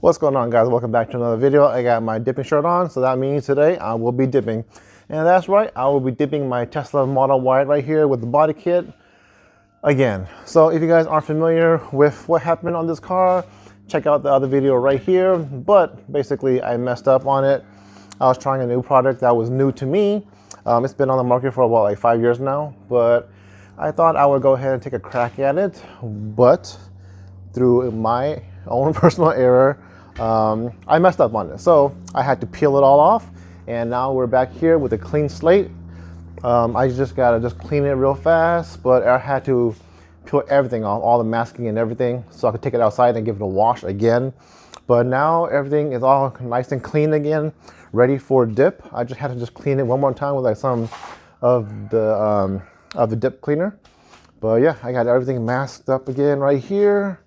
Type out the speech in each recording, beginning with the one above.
What's going on, guys? Welcome back to another video. I got my dipping shirt on, so that means today I will be dipping. And that's right, I will be dipping my Tesla Model Y right here with the body kit again. So if you guys aren't familiar with what happened on this car, check out the other video right here. But basically, I messed up on it. I was trying a new product that was new to me. It's been on the market for about like 5 years now, but I thought I would go ahead and take a crack at it. But through my own personal error, I messed up on it. So I had to peel it all off, and now we're back here with a clean slate. I just gotta clean it real fast, but I had to peel everything off, all the masking and everything, so I could take it outside and give it a wash again. But now everything is all nice and clean again, ready for dip. I just had to clean it one more time with like some of the dip cleaner. But yeah, I got everything masked up again right here,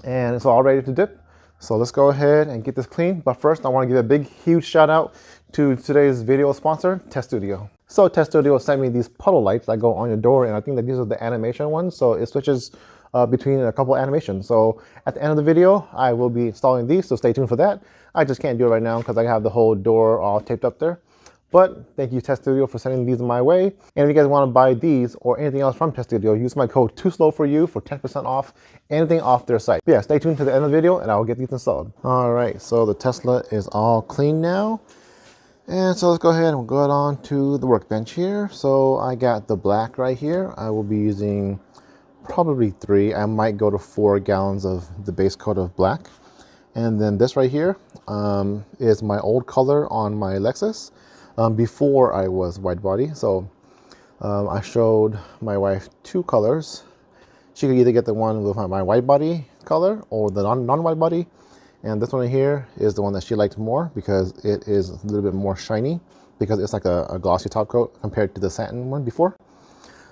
and it's all ready to dip. So let's go ahead and get this clean. But first, I want to give a big, huge shout out to today's video sponsor, Tesstudio. So Tesstudio sent me these puddle lights that go on your door, and I think that these are the animation ones. So it switches between a couple animations. So at the end of the video, I will be installing these, so stay tuned for that. I just can't do it right now because I have the whole door all taped up there. But thank you, Tesstudio, for sending these my way. And if you guys want to buy these or anything else from Tesstudio, use my code TOOSLOW4YOU for 10% off anything off their site. But yeah, stay tuned to the end of the video and I will get these installed. All right, so the Tesla is all clean now. And so let's go ahead and go on to the workbench here. So I got the black right here. I will be using probably 3. I might go to 4 gallons of the base coat of black. And then this right here is my old color on my Lexus. Before I was white body. So I showed my wife 2 colors. She could either get the one with my white body color or the non-white body. And this one right here is the one that she liked more because it is a little bit more shiny, because it's like a glossy top coat compared to the satin one before.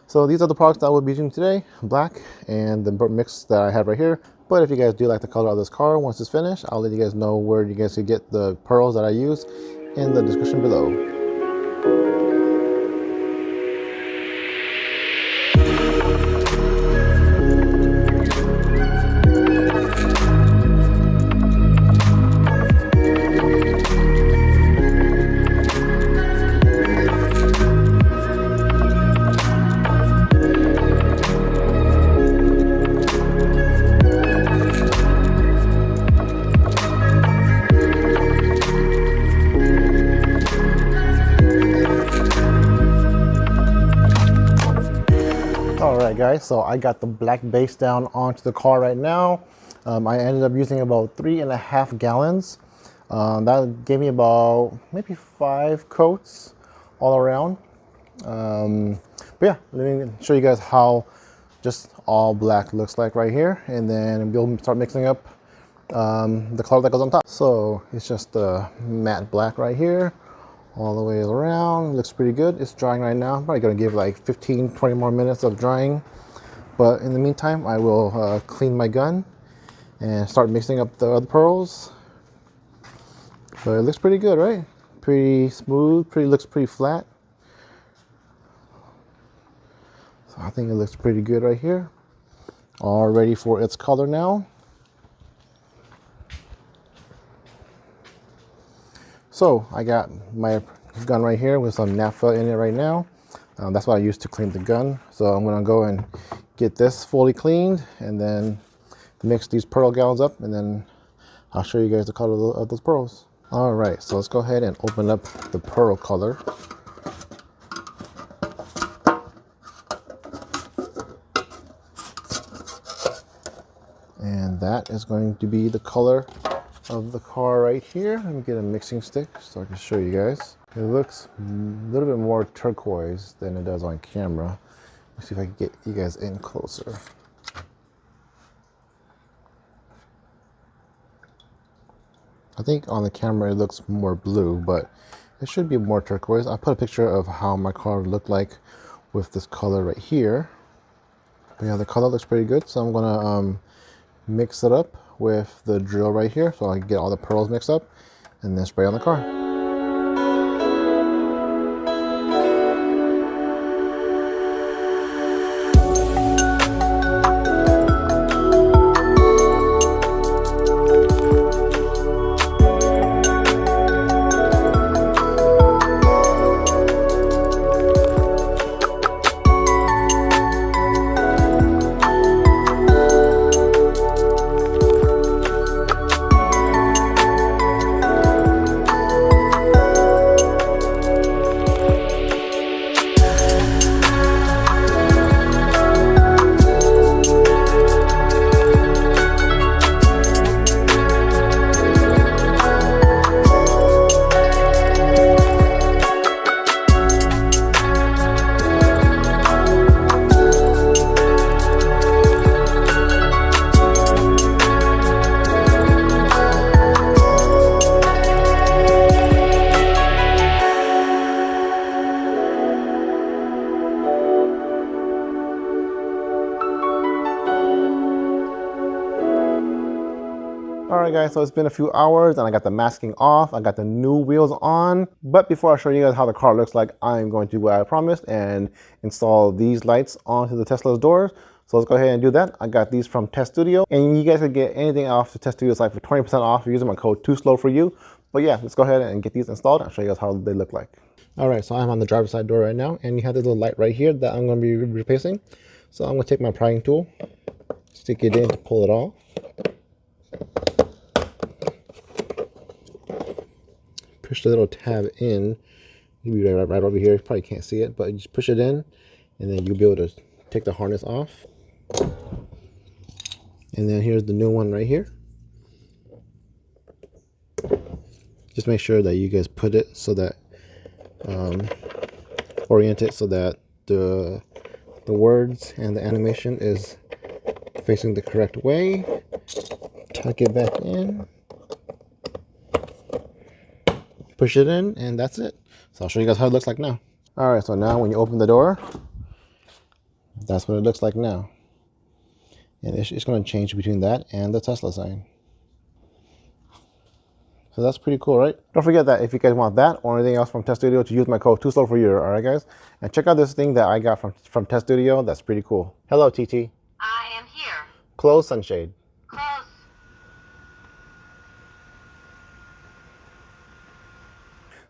So these are the products that I will be using today, black and the mix that I have right here. But if you guys do like the color of this car, once it's finished, I'll let you guys know where you guys can get the pearls that I use in the description below. Alright guys, so I got the black base down onto the car right now. I ended up using about 3.5 gallons. That gave me about maybe 5 coats all around. But yeah, let me show you guys how just all black looks like right here, and then we'll start mixing up the color that goes on top. So it's just the matte black right here all the way around. Looks pretty good. It's drying right now. I'm probably gonna give like 15-20 more minutes of drying, but in the meantime I will clean my gun and start mixing up the other pearls. But it looks pretty good, right? Pretty smooth, looks pretty flat. So I think it looks pretty good right here. All ready for its color now. So I got my gun right here with some naphtha in it right now. That's what I use to clean the gun. So I'm gonna go and get this fully cleaned and then mix these pearl gallons up, and then I'll show you guys the color of those pearls. All right, so let's go ahead and open up the pearl color. And that is going to be the color of the car right here. Let me get a mixing stick so I can show you guys. It looks a little bit more turquoise than it does on camera. Let's see if I can get you guys in closer. I think on the camera it looks more blue, but it should be more turquoise. I put a picture of how my car would look like with this color right here. But yeah, the color looks pretty good, so I'm gonna mix it up with the drill right here so I can get all the pearls mixed up and then spray on the car. Alright guys, so it's been a few hours and I got the masking off, I got the new wheels on, but before I show you guys how the car looks like, I'm going to do what I promised and install these lights onto the Tesla's doors. So let's go ahead and do that. I got these from Tesstudio, and you guys can get anything off the Tesstudio site for 20% off using my code TOOSLOW4YOU. But yeah, let's go ahead and get these installed. I'll show you guys how they look like. Alright, so I'm on the driver's side door right now, and you have this little light right here that I'm going to be replacing. So I'm going to take my prying tool, stick it in to pull it off. Push the little tab in. You'll be right over here. You probably can't see it, but you just push it in, and then you'll be able to take the harness off. And then here's the new one right here. Just make sure that you guys put it so that orient it so that the words and the animation is facing the correct way. Tuck it back in, push it in, and that's it. So I'll show you guys how it looks like now. Alright, so now when you open the door, that's what it looks like now. And it's going to change between that and the Tesla sign. So that's pretty cool, right? Don't forget that if you guys want that or anything else from Tesstudio, to use my code TOOSLOW4YOU. Alright guys? And check out this thing that I got from Tesstudio. That's pretty cool. Hello, TT. I am here. Close sunshade. Close.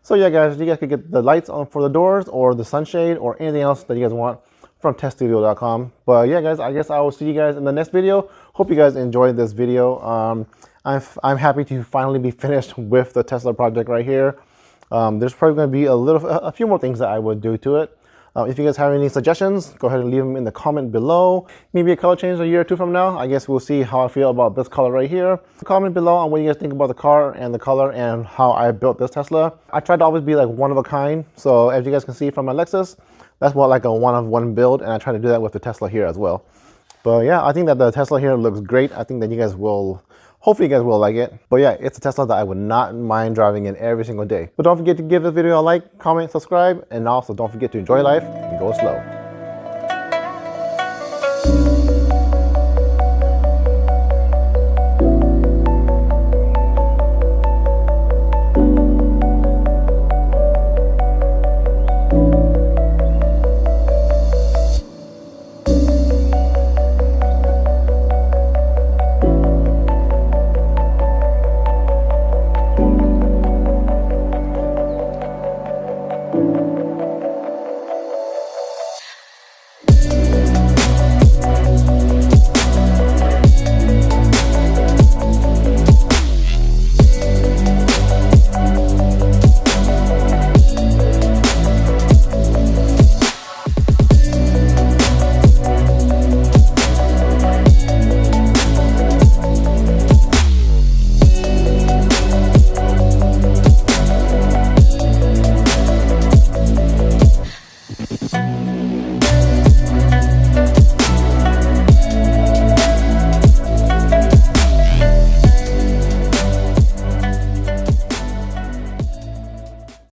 So yeah guys, you guys could get the lights on for the doors or the sunshade or anything else that you guys want from Tesstudio.com. But yeah guys, I guess I will see you guys in the next video. Hope you guys enjoyed this video. I'm happy to finally be finished with the Tesla project right here. There's probably going to be a few more things that I would do to it. If you guys have any suggestions, go ahead and leave them in the comment below. Maybe a color change a year or two from now. I guess we'll see how I feel about this color right here. Comment below on what you guys think about the car and the color and how I built this Tesla. I tried to always be like one of a kind. So as you guys can see from my Lexus, that's more like a one-of-one build, and I try to do that with the Tesla here as well. But yeah, I think that the Tesla here looks great. I think that you guys will, hopefully you guys will like it. But yeah, it's a Tesla that I would not mind driving in every single day. But don't forget to give this video a like, comment, subscribe, and also don't forget to enjoy life and go slow.